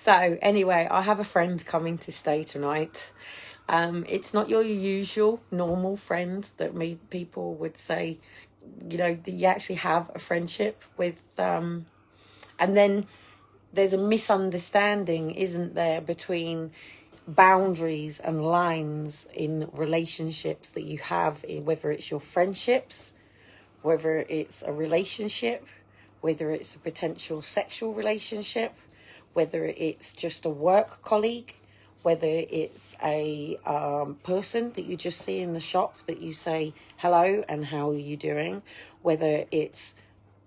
So anyway, I have a friend coming to stay tonight. It's not your usual normal friend that people would say, that you actually have a friendship with. And then there's a misunderstanding, isn't there, between boundaries and lines in relationships that you have, whether it's your friendships, whether it's a relationship, whether it's a potential sexual relationship, whether it's just a work colleague, whether it's a person that you just see in the shop that you say hello and how are you doing, whether it's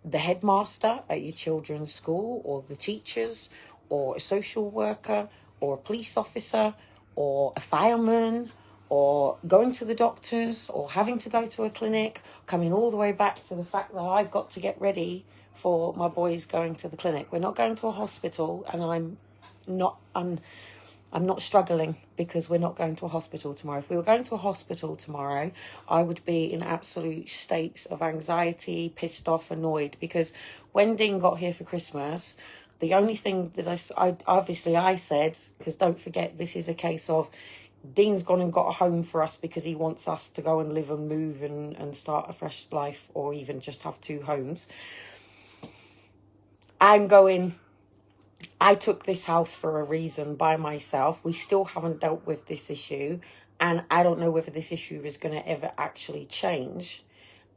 the headmaster at your children's school, or the teachers, or a social worker, or a police officer, or a fireman, or going to the doctors, or having to go to a clinic, coming all the way back to the fact that I've got to get ready for my boys going to the clinic. We're not going to a hospital, and I'm not struggling because we're not going to a hospital tomorrow. If we were going to a hospital tomorrow, I would be in absolute states of anxiety, pissed off, annoyed, because when Dean got here for Christmas, the only thing that I said, because don't forget, this is a case of Dean's gone and got a home for us because he wants us to go and live and move and start a fresh life, or even just have 2 homes. I took this house for a reason by myself. We still haven't dealt with this issue, and I don't know whether this issue is going to ever actually change.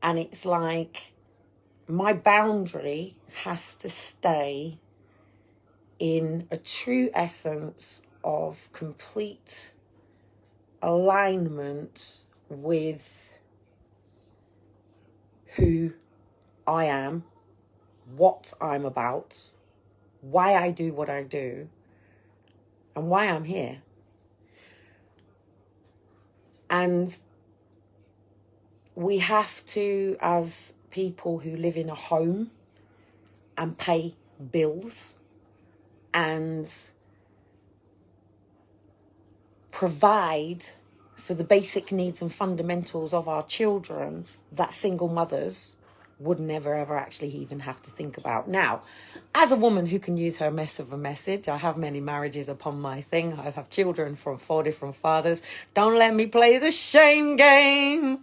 And it's like my boundary has to stay in a true essence of complete alignment with who I am, what I'm about, why I do what I do, and why I'm here. And we have to, as people who live in a home and pay bills and provide for the basic needs and fundamentals of our children, that single mothers would never ever actually even have to think about. Now, as a woman who can use her mess of a message, I have many marriages upon my thing. I have children from 4 different fathers. Don't let me play the shame game.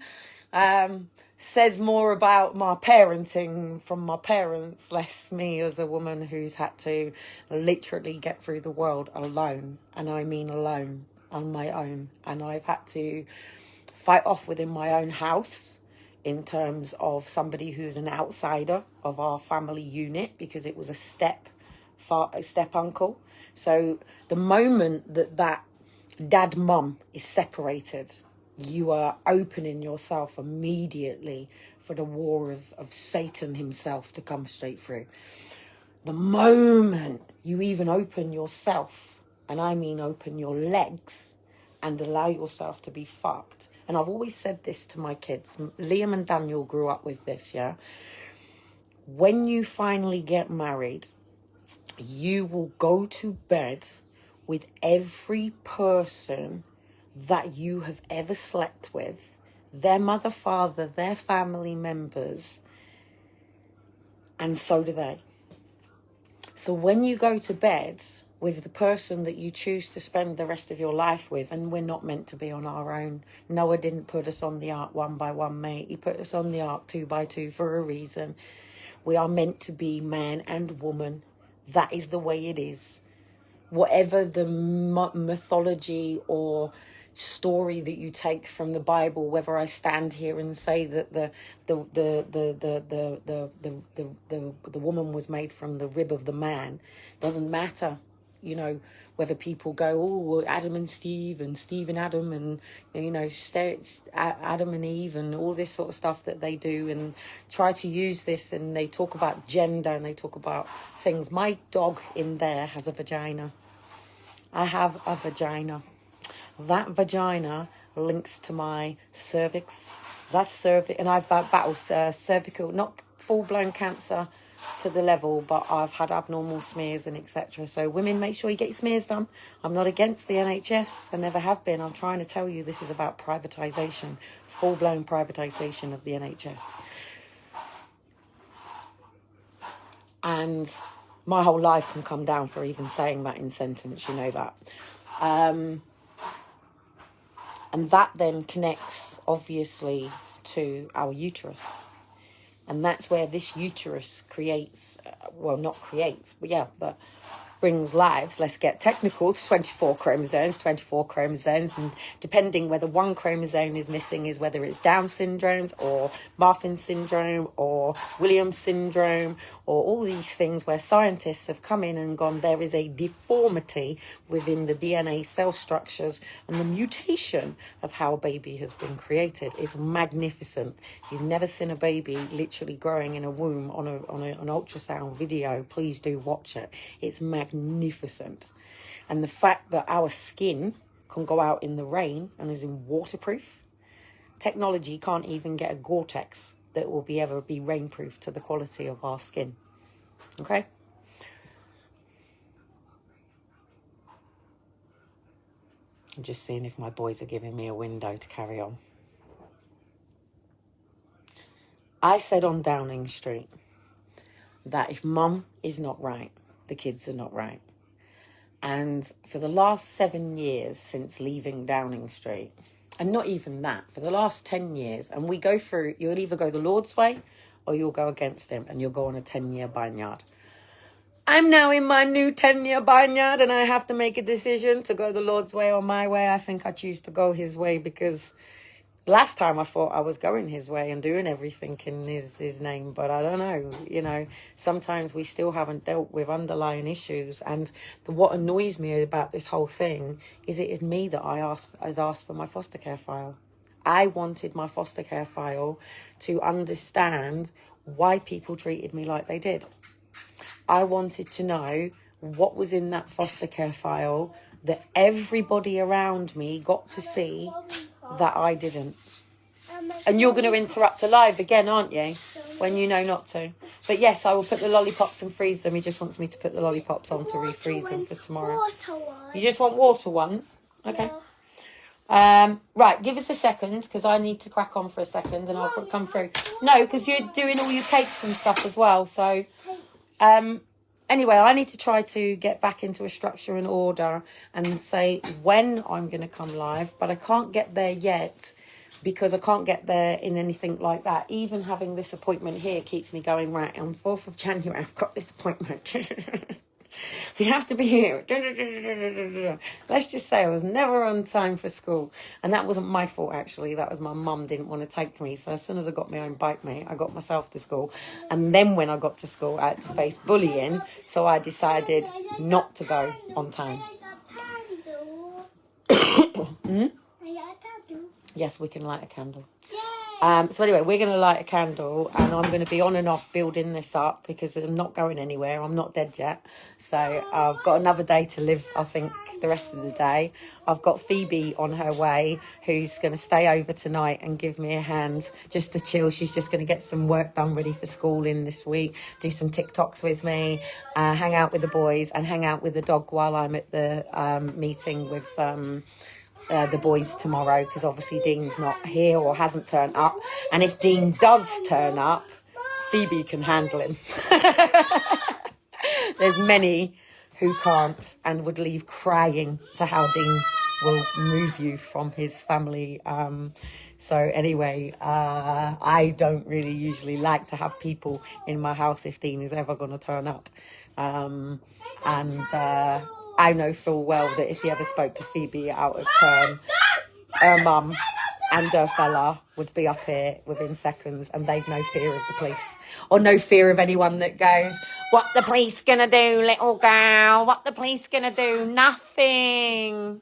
Says more about my parenting from my parents, less me as a woman who's had to literally get through the world alone. And I mean alone, on my own. And I've had to fight off within my own house in terms of somebody who's an outsider of our family unit, because it was a step uncle. So the moment that dad mum is separated, you are opening yourself immediately for the war of Satan himself to come straight through. The moment you even open yourself, and I mean open your legs, and allow yourself to be fucked. And I've always said this to my kids. Liam and Daniel grew up with this, yeah? When you finally get married, you will go to bed with every person that you have ever slept with, their mother, father, their family members, and so do they. So when you go to bed with the person that you choose to spend the rest of your life with, and we're not meant to be on our own. Noah didn't put us on the ark 1 by 1, mate. He put us on the ark 2 by 2 for a reason. We are meant to be man and woman. That is the way it is. Whatever the mythology or story that you take from the Bible, whether I stand here and say that the woman was made from the rib of the man, doesn't matter. You know, whether people go, oh, Adam and Steve and Steve and Adam, and, you know, Adam and Eve and all this sort of stuff that they do, and try to use this, and they talk about gender and they talk about things. My dog in there has a vagina. I have a vagina. That vagina links to my cervix. That's cervix, and I've battled cervical, not full-blown cancer to the level, but I've had abnormal smears and etc. So women, make sure you get your smears done. I'm not against the NHS. I never have been. I'm trying to tell you this is about privatisation, full-blown privatisation of the NHS. And My whole life can come down for even saying that in sentence, you know that. And that then connects, obviously, to our uterus. And that's where this uterus creates, well, not creates, but yeah, but brings lives. Let's get technical. It's 24 chromosomes, and depending whether one chromosome is missing is whether it's Down syndromes or Marfan syndrome or Williams syndrome or all these things where scientists have come in and gone, there is a deformity within the DNA cell structures, and the mutation of how a baby has been created is magnificent. If you've never seen a baby literally growing in a womb on an ultrasound video, please do watch it. It's magnificent. And the fact that our skin can go out in the rain and is in waterproof, technology can't even get a Gore-Tex that will ever be rainproof to the quality of our skin. Okay? I'm just seeing if my boys are giving me a window to carry on. I said on Downing Street that if mum is not right, the kids are not right. And for the last 7 years since leaving Downing Street, and not even that, for the last 10 years, and we go through, you'll either go the Lord's way or you'll go against him, and you'll go on a 10-year vineyard. I'm now in my new 10-year vineyard, and I have to make a decision to go the Lord's way or my way. I think I choose to go his way, because last time I thought I was going his way and doing everything in his name, but I don't know, you know, sometimes we still haven't dealt with underlying issues. And what annoys me about this whole thing is it is me that I asked for my foster care file. I wanted my foster care file to understand why people treated me like they did. I wanted to know what was in that foster care file that everybody around me got to see that I didn't. And you're going to interrupt a live again, aren't you? When you know not to. But yes, I will put the lollipops and freeze them. He just wants me to put the lollipops on to refreeze them for tomorrow. You just want water ones? Okay. Right, give us a second, because I need to crack on for a second and I'll come through. No, because you're doing all your cakes and stuff as well. So, anyway, I need to try to get back into a structure and order and say when I'm going to come live, but I can't get there yet because I can't get there in anything like that. Even having this appointment here keeps me going, right, on 4th of January, I've got this appointment. You have to be here. Let's just say I was never on time for school. And that wasn't my fault, actually. That was my mum didn't want to take me. So as soon as I got my own bike, mate, I got myself to school. And then when I got to school, I had to face bullying. So I decided not to go on time. Yes, we can light a candle. So anyway, we're going to light a candle, and I'm going to be on and off building this up because I'm not going anywhere. I'm not dead yet. So I've got another day to live, I think, the rest of the day. I've got Phoebe on her way, who's going to stay over tonight and give me a hand just to chill. She's just going to get some work done ready for school in this week, do some TikToks with me, hang out with the boys and hang out with the dog while I'm at the meeting with the boys tomorrow, because obviously Dean's not here or hasn't turned up. And if Dean does turn up, Phoebe can handle him. There's many who can't and would leave crying to how Dean will move you from his family. So anyway, I don't really usually like to have people in my house if Dean is ever going to turn up. I know full well that if he ever spoke to Phoebe out of turn, her mum and her fella would be up here within seconds, and they've no fear of the police or no fear of anyone that goes, what the police gonna do, little girl? What the police gonna do? Nothing.